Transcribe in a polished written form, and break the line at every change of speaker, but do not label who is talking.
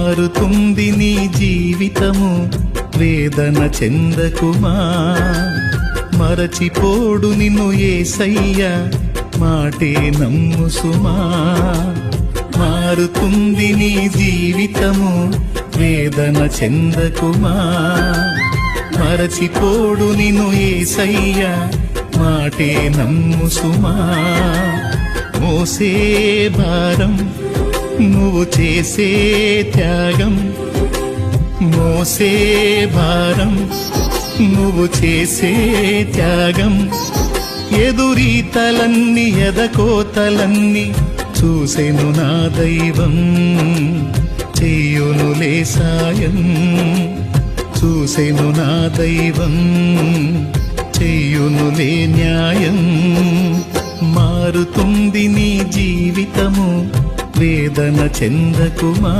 మారుతుంది నీ జీవితము, వేదన చెందకుమా. మరచిపోడు నిన్ను యేసయ్య, మాటే నమ్ము సుమా. మారుతుంది నీ జీవితము, వేదన చెందకుమా. మరచిపోడు నిన్ను యేసయ్య, మాటే నమ్ము సుమా. మోసే భారం నువ్వు చేసే త్యాగం, మోసే భారం నువ్వు చేసే త్యాగం. ఎదురీతలన్నీ ఎదకోతలన్నీ చూసెను నా దైవం, చెయ్యునులే సాయం. చూసెను నా దైవం, చెయ్యునులే న్యాయం. మారుతుంది నీ జీవితము, వేదన చెందకుమా.